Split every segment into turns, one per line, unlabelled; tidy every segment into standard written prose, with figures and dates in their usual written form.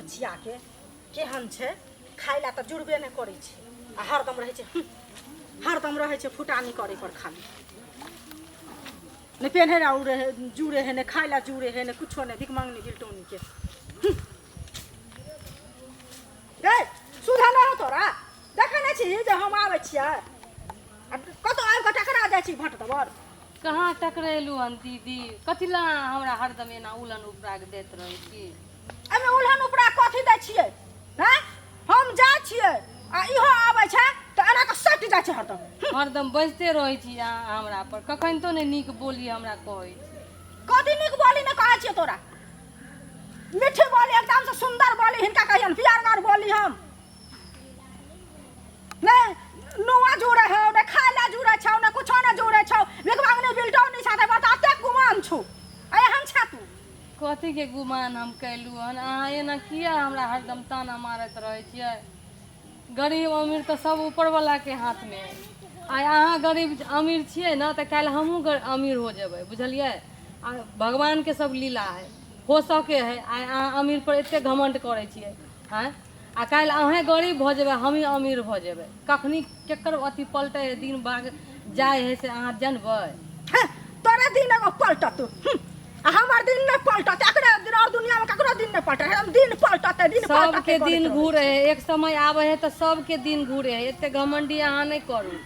बुचिया के केहन छे खाइला त जुड़बे नहीं करै छे आ हरदम रहै छे हरदम रहै छे फुटानी करे पर खाली नहीं पेन्हे उड़े जुड़े है नहीं खाइला जुड़े है नहीं कुछो नहीं भिख मांगनी गिलटोनी के ए सुधा न हो तोरा देखे नहीं छी जे हम आबै छियै कतो आबि के टकरा जाइ छी भट दबर
कहाँ टकरेलू हन दीदी कथी ला हमरा हरदम एना उलन उपरा के देत रहे छी
एमे उलन उपरा कथी दै छियै हैं हम जाइ छियै आ इहो आबै छै त एना के सट जाइ छै
हरदम बजते रहे छी अहाँ हमरा पर कखन तो नहीं नीक बोली हमरा कहै छी
कथी नीक बोली न कहै छियै तोरा मीठी बोली एकदम से सुंदर बोली हिनका कहियन प्यारदार बोली हम नहीं नुआ जुड़े है ने खाइला जुड़े छौ ने कुछो न जुड़े छौ भिख मांगनी बिल्डोनी साथे बताते गुमान छु आय हम छा तू
कथी के गुमान हम कैलू हन अहाँ एना किया हमरा हरदम ताना मारत रहे छियै गरीब अमीर तो सब ऊपर वाला के हाथ में है आय अहाँ गरीब अमीर छियै ना तो काल्हि हमहूँ अमीर हो जेबै बुझलियै आ भगवान के सब लीला है हो सके है आय अहाँ अमीर पर एते घमंड करे छियै हैं आ काल्हि अहें गरीब भऽ जेबै हमही अमीर भऽ जेबै कखनी केकर अथी पलटे है दिन भाग जाय है से अहाँ जानबै
तोरा दिन एगो पलटत आ हमर दिन नहीं पलटत एकरे दिन और दुनिया में ककरो दिन नहीं पलटत हम दिन पलटत दिन पलटत
सबके दिन घूरे है एक समय आवे है तो सबके दिन घूरे है एते घमंडी अहाँ नहीं करू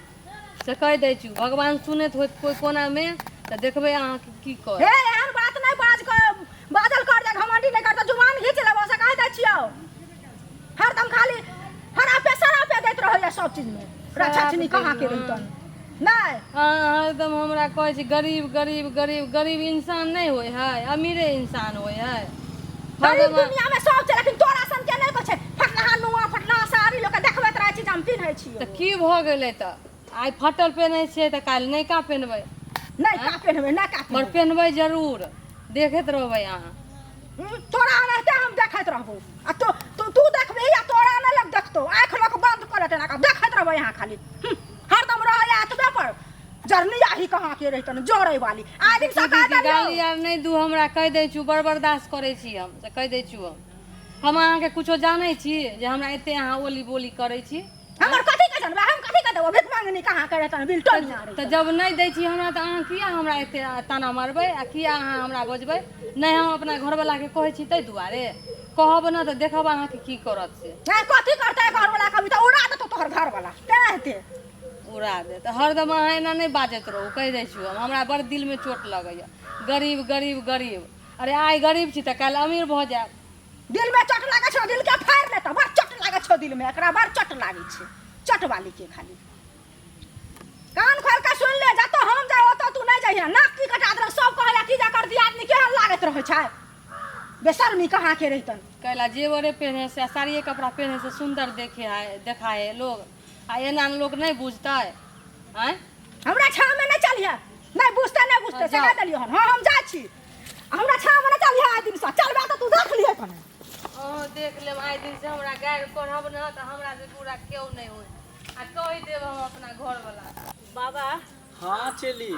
से कह दै छी भगवान सुनैत होत कोई कोना में तो देखबै अहाँ की कर
हे एहन बात नहीं बाजल कर जा घमंडी नहीं करता जुबान घींच लेबो से कह दै छियौ हरदम खाली हरापे सरापे देत रहैया सब चीज में रक्षाछनी कहाँ के रहितन नहीं
एकदम हमरा कहै छी गरीब गरीब गरीब गरीब इंसान नहीं होय है अमीरे इंसान होय है
गरीब दुनिया में सब छै लेकिन तोरा सन के नहीं छै फटला नुआ फटला साड़ी लोग देखबैत रहै छी हम पिन्है छी
त की भ गेलै त आइ फटल पहनै छियै त काल्हि नहीं का पहनबै
नहीं का पहनबै ना का
पर पहनबै जरूर देखैत रहबै अहाँ
तोरा रहते हम देखैत रहबो आ तू देखबे या तोरा न लग देखतो आंख लोक बंद कर लेते ना देखैत रहबै यहाँ खाली हरदम रहै एतबे पर जर्नी आही कहाँ के रहितन जोड़े वाली आदमी सका
गाली यार नहीं दू हमरा कह दै छु बड़ बर्दाश्त करै छी हम से कह दै छु हम अहाँ के कुछो जानै छी जे हमरा एते अहाँ ओली बोली करै छी
हमर कथि के जानबे हम कथि के देबो भिख मांगनी कहाँ के रहतन बिल्टन
त जब नहीं दै छी हमरा त अहाँ किया हमरा एते ताना मारबै आ किया अहाँ हमरा बजबै नहीं हम अपना घर वाला के कहै छी तै दुआरे कहब ना त देखब अहाँ के की करत से
नहीं कथि करतै घर वाला कभी त उड़ा देतो तोहर घर वाला कहते
उड़ा दे तो हरदम अहाँ एना नहीं बाजत रहू कह दै छी हमरा बड़ दिल में चोट लगैया गरीब गरीब गरीब अरे आइ गरीब छी त काल्हि अमीर भऽ जायब
दिल में चोट लागै छौ दिल के फाड़ लेतो बड़ चोट लागै छौ दिल में एकरा बड़ चोट लागै छै चोट वाली के खाली कान खोल के सुन ले जतो हम जाओ तो तू नहीं जाइया नाक की कटा दे सब कहला की जा कर दिया आदमी केहन लागत रहै छै बेशर्मी कहाँ के रहितन
कैला जेवरे पहने से साड़िए कपड़ा पहने से सुंदर देखा है लोग आ एना लोग नहीं बुझता है
हमरा छा में नहीं चलिए नहीं बुझते से कह देलियो हां हम जा छी हमरा छा में नहीं चलिए आइ दिन से चलबा त तू देख लिहे कने
देख लेब आइ दिन से हमरा गायर करब न त हमरा से पूरा केउ नहीं होय आ कह देब हम अपना घर वाला
बाबा
हाँ चली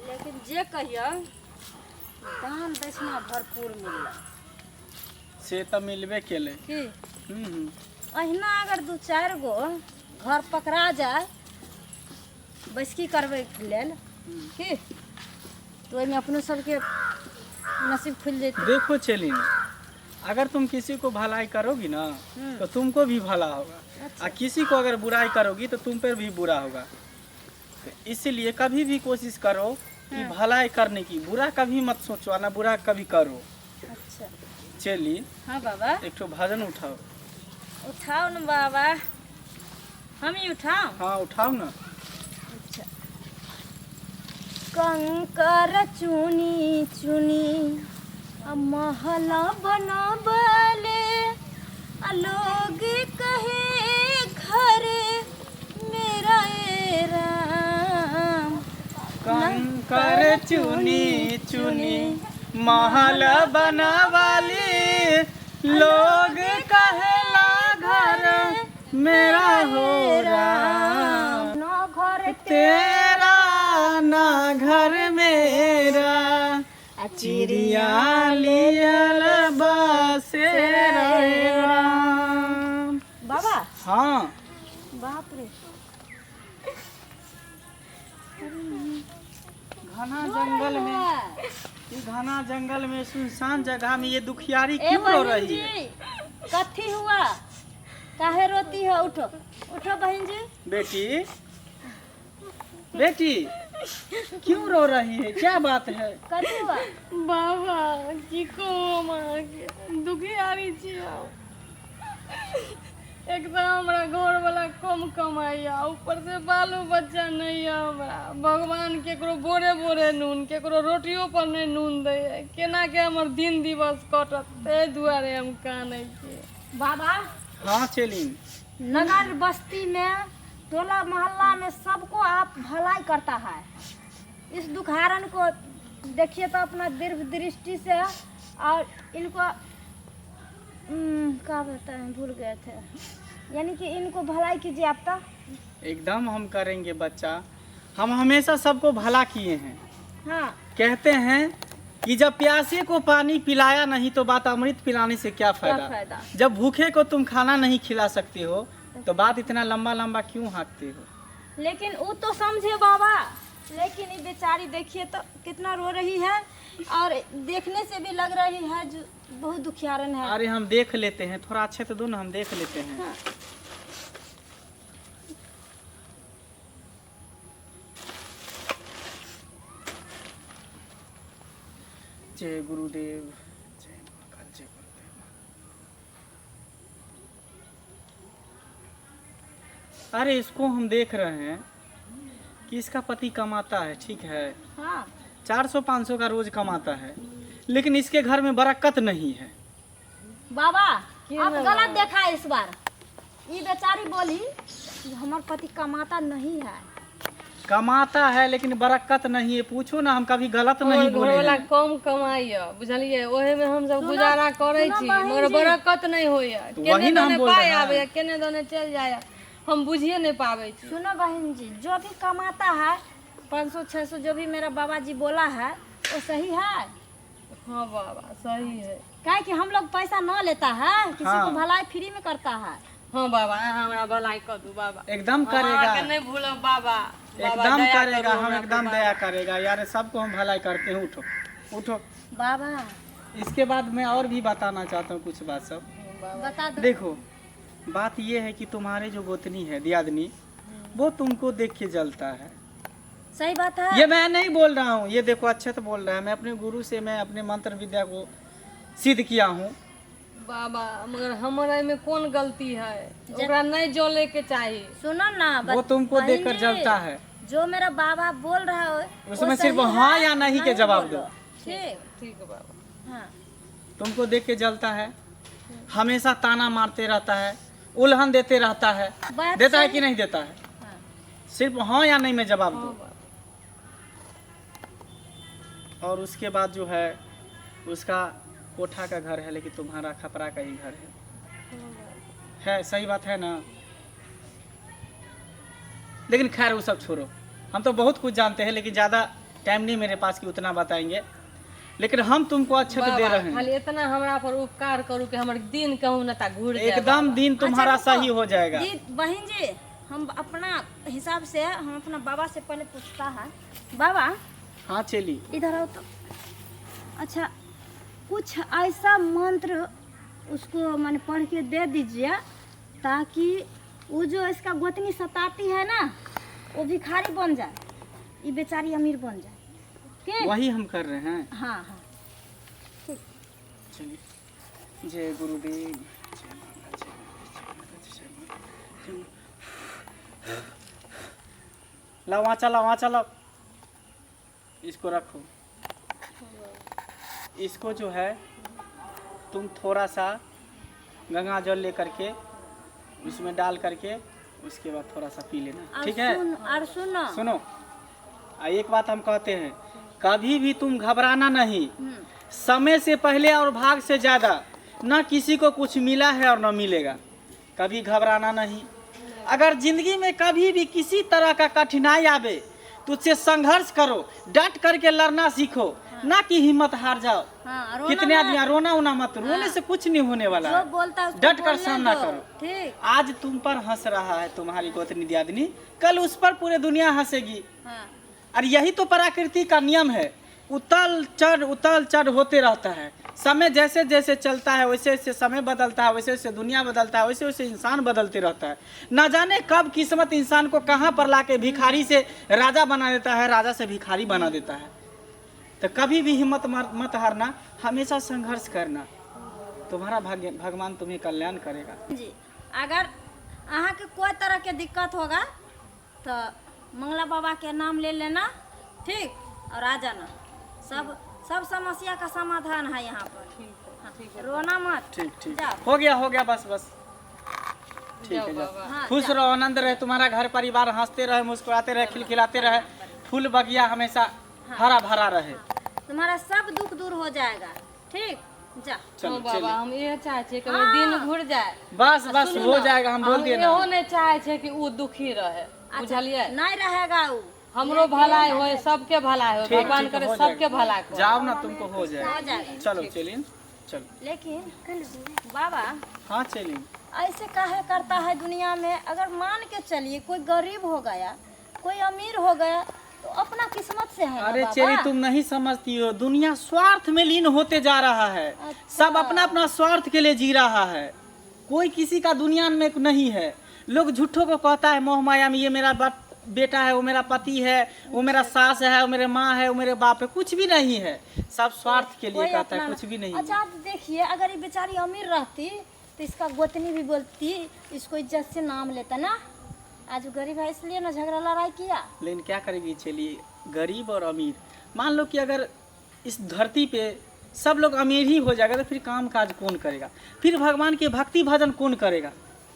लेकिन जे कहियो दान दक्षिणा भरपूर मिलल
से तो मिलबे केले
की अहिना अगर 2-4 गो घर पकड़ा जाए बैसकी करबै लेल की तो ओहिमे अपने सबके नसीब खुल जेतै
देखो चली अगर तुम किसी को भलाई करोगी ना तो तुमको भी भला होगा
अच्छा।
और किसी को अगर बुराई करोगी तो तुम पर भी बुरा होगा तो इसलिए कभी भी कोशिश करो कि भलाई करने की बुरा कभी मत सोचो ना बुरा कभी करो
अच्छा
चली
हाँ बाबा
एक ठो भजन उठाओ
उठाओ न बाबा हम ही उठाओ
हाँ उठाओ ना
अच्छा कंकर चुनी चुनी महला बनाबले लोग कहे घर मेरा ए राम
कंकर चुनी चुनी महल बनावाली लोग कहला घर मेरा हो राम
ना घर
तेरा ना घर मेरा चिड़िया लियल बसेरा हाँ
बाप रे।
घना जंगल में, ये घना जंगल में सुनसान जगह में ये दुखियारी
ए
क्यों रो
बहन
रही
जी,
है?
कथी हुआ? काहे रोती हो? उठो उठो बहन जी।
बेटी बेटी क्यों रो रही है, क्या बात है?
कथी हुआ?
बाबा की कहम अहाँके दुखियारी छियै। एक तो हमरा घर वाला कम कमाइया, ऊपर से बालो बच्चा नहीं है हमरा। भगवान केकरो बोरे बोरे नून, केकरो रोटियो पर नहीं नून दै है। केना के हमर दिन दिवस कटत, ताहि दुआरे हम कानै छियै।
बाबा,
हाँ चलिन।
नगर बस्ती में, टोला मोहल्ला में सबको आप भलाई करता है। इस दुखारन को देखिए तो अपना दीर्घ दृष्टि से, और इनको क्या बताएं, भूल गए थे। यानी कि इनको भलाई कीजिए आप तो।
एकदम हम करेंगे बच्चा, हम हमेशा सबको भला किए हैं।
हाँ,
कहते हैं कि जब प्यासे को पानी पिलाया नहीं तो बात अमृत पिलाने से क्या
क्या
फायदा।
फायदा।
जब भूखे को तुम खाना नहीं खिला सकते हो तो बात इतना लंबा लंबा क्यों हाँकते हो?
लेकिन वो तो समझे बाबा, लेकिन ये बेचारी देखिए तो कितना रो रही है, और देखने से भी लग रही है जो बहुत दुखियारन है।
अरे हम देख लेते हैं, थोड़ा अच्छे तो दो ना, हम देख लेते हैं।
हाँ।
जय गुरुदेव, जय महाकाल, जय गुरुदेव। अरे इसको हम देख रहे हैं कि इसका पति कमाता है, ठीक है,
हाँ
400-500 का रोज कमाता है, लेकिन इसके घर में बरकत नहीं है।
बाबा,
क्यों
आप
ना
गलत
बाबा?
देखा है इस बार। ये बेचारी बोली कि हमार पति कमाता नहीं है।
कमाता है लेकिन बरकत नहीं है। पूछो ना, हम कभी गलत नहीं
हमर
बोले
घरवाला
हैं।
कम कमाइया, बुझलियै, ओहे में हम सब
सुनो-
गुजारा करै
सुनो
छी,
बहिन
मगर
जी।
बरकत नहीं होइया।
तो
केने
वही ना हम
दने
बोल रहे
पाय
हैं।
आबैया, केने दने चल जाया, हम बुझिए नहीं पाबै छी।
सुनो बहन जी, जो भी कमाता है 500-600 जो भी मेरा बाबा जी बोला है वो सही है।
हाँ बाबा सही है।
काहे कि हम लोग पैसा न लेता है, किसी
हाँ।
को भलाई फ्री में करता है।
हाँ बाबा, अहाँ हमरा भलाई कर दू बाबा।
एकदम
अहाँके
करेगा,
नहीं भूलब बाबा। बाबा,
एकदम
दया
करेगा,
करू
हम
हमरा
एकदम
पर।
दया करेगा यार, सबको हम भलाई करते हैं। उठो उठो।
बाबा
इसके बाद मैं और भी बताना चाहता हूँ कुछ बात सब।
बता दो।
देखो, बात ये है कि तुम्हारे जो गोतनी है दियादनी, वो तुमको देख के जलता है।
सही बात है।
ये मैं नहीं बोल रहा हूँ, ये देखो अच्छे तो बोल रहा है। मैं अपने गुरु से, मैं अपने मंत्र विद्या को सिद्ध किया हूँ।
बाबा मगर हमारे में कौन गलती है? ओकरा नहीं जले के चाहिए।
सुनो ना,
वो तुमको
बहन
देखकर
जी,
जलता है।
जो मेरा बाबा बोल रहा है
उसमें
वो
सिर्फ
सही
हाँ
है,
या नहीं के जवाब
बोलो।
दो।
ठीक।
ठीक है बाबा।
हाँ,
तुमको देख के जलता है, हमेशा ताना मारते रहता है, उल्हन देते रहता है।
बात
देता है
सही-
कि नहीं देता है?
हाँ।
सिर्फ हाँ या नहीं में जवाब
हाँ
दो।
बाबा।
और उसके बाद जो है, उसका कोठा का घर है लेकिन तुम्हारा खपरा का ही घर है। सही बात है ना? लेकिन खैर वो सब छोड़ो, हम तो बहुत कुछ जानते हैं, लेकिन ज़्यादा टाइम नहीं मेरे पास कि उतना बताएंगे। लेकिन हम तुमको अच्छे तो दे
बाबा,
रहे हैं।
खाली इतना हमरा पर उपकार करू कि हमर दिन कहूँ न ता घूर जाए
एकदम
बाबा।
दिन तुम्हारा
अच्छा, रुको।
सही हो जाएगा।
जी बहन जी, हम अपना हिसाब से, हम अपना बाबा से पहले पूछता है। बाबा
हाँ चली,
इधर आओ तो। अच्छा, कुछ ऐसा मंत्र उसको मैंने पढ़ के दे दीजिए, ताकि वो जो इसका गोतनी सताती है ना, वो भिखारी बन जाए, ये बेचारी अमीर बन जाए। के?
वही हम कर रहे हैं।
हाँ हाँ।
चलिए, जय गुरुदेव, जय माता, जय माता, जय माता। लाओ वहाँ चलो, वहाँ चलो, इसको रखो। इसको जो है तुम थोड़ा सा गंगा जल ले करके उसमें डाल करके उसके बाद थोड़ा सा पी लेना, ठीक है?
और सुनो।
सुनो, एक बात हम कहते हैं, कभी भी तुम घबराना नहीं। समय से पहले और भाग से ज़्यादा न किसी को कुछ मिला है और न मिलेगा। कभी घबराना नहीं। अगर जिंदगी में कभी भी किसी तरह का कठिनाई आवे तो उससे संघर्ष करो, डट करके लड़ना सीखो। ना कि हिम्मत हार जाओ।
हाँ, रोना
कितने
मत।
आदमी रोना उना मत, रोने से कुछ नहीं होने वाला
जो
है।
बोलता है उसको
डट कर
बोलने
सामना
दो।
करो।
ठीक।
आज तुम पर हंस रहा है तुम्हारी गोतनी दियादनी, कल उस पर पूरे दुनिया हंसेगी।
हाँ,
और यही तो प्रकृति का नियम है, उतार चढ़ होते रहता है। समय जैसे जैसे चलता है वैसे वैसे समय बदलता है, वैसे वैसे दुनिया बदलता है, वैसे वैसे इंसान बदलते रहता है। ना जाने कब किस्मत इंसान को कहाँ पर लाके भिखारी से राजा बना देता है, राजा से भिखारी बना देता है। तो कभी भी हिम्मत मत हारना, हमेशा संघर्ष करना, तुम्हारा भगवान तुम्हें कल्याण करेगा।
जी अगर अहाँ के कोई तरह के दिक्कत होगा तो मंगला बाबा के नाम ले लेना, ठीक, और आ जाना। सब समस्या का समाधान है यहाँ पर। हाँ, रोना मत।
ठीक ठीक,
जाओ।
हो गया बस ठीक है, जाओ।
हाँ,
खुश रहो, आनंद रहे तुम्हारा घर परिवार, हंसते रहे, मुस्कुराते रहे, खिलखिलाते रहे, फूल बगिया हमेशा हरा भरा रहे।
तुम्हारा सब दुख दूर हो जाएगा, ठीक। जा
चलो
हाँ बाबा,
चलिए।
हम ये चाहे छे कि हमर दिन घुर जाए।
बस
सुनू
हो
ना,
जाएगा, हम बोल दिए ना।
इहो नहीं चाहे छे कि वो दुखी रहे, बुझलिए।
नहीं रहेगा वो।
हमरो भलाई होए, सबके भलाई होए,
ठीक,
भगवान
ठीक,
करे
हो
सबके
जाएगा।
भला करे।
जाओ ना, तुमको हो
हो
जाएगा।
जाएगा।
चलो चलिए, चलो।
लेकिन बाबा
हाँ चलिए।
ऐसे काहे करता है दुनिया में? अगर मान के चलिए कोई गरीब हो गया, कोई अमीर हो गया, तो अपना किस्मत से है ना
अरे
बाबा।
चेरी, तुम नहीं समझती हो, दुनिया स्वार्थ में लीन होते जा रहा है।
अच्छा।
सब अपना अपना स्वार्थ के लिए जी रहा है, कोई किसी का दुनिया में नहीं है। लोग झूठों को कहता है मोह माया में, ये मेरा बेटा है, वो मेरा पति है, वो मेरा सास है, वो मेरे माँ है, वो मेरे बाप है, कुछ भी नहीं है। सब स्वार्थ के लिए
कोई
कहता है,
अपना-
कुछ भी नहीं।
अच्छा आप देखिए, अगर ये बेचारी अमीर रहती तो इसका गोतनी भी बोलती, इसको इज्जत से नाम लेता ना। आज वो गरीब है इसलिए ना झगड़ा लड़ाई किया।
लेकिन क्या करेगी, चलिए, गरीब और अमीर, मान लो कि अगर इस धरती पे सब लोग अमीर ही हो जाएगा तो फिर काम काज कौन करेगा? फिर भगवान के भक्ति भजन कौन करेगा?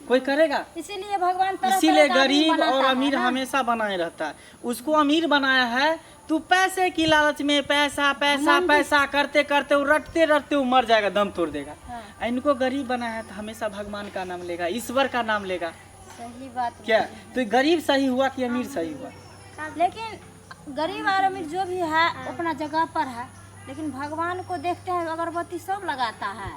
कोई करेगा?
इसीलिए भगवान तरह
इसीलिए
तरह का आदमी
गरीब
बनाता
और
है
अमीर
ना।
हमेशा बनाए रहता है। उसको अमीर बनाया है, तू पैसे की लालच में पैसा पैसा पैसा करते करते वो रटते वो मर जाएगा, दम तोड़ देगा।
हाँ।
इनको गरीब बनाया है तो हमेशा भगवान का नाम लेगा, ईश्वर का नाम लेगा।
सही बात
क्या तो गरीब सही हुआ कि अमीर सही हुआ?
लेकिन गरीब और अमीर जो भी है अपना जगह पर है, लेकिन भगवान को देखते हैं, अगरबत्ती सब लगाता है,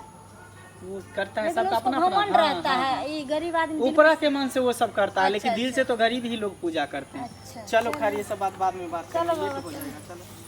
वो करता है,
लेकिन
सबका
उसको
अपना
घमंड
अपना।
रहता है। ये गरीब आदमी
ऊपर के मन से वो सब करता है, लेकिन
अच्छा,
दिल से तो गरीब ही लोग पूजा करते हैं।
अच्छा,
चलो खैर, ये सब बात बाद में बात
चलो
करेंगे, लेट
बाबा,
हो जाएगा। चलो।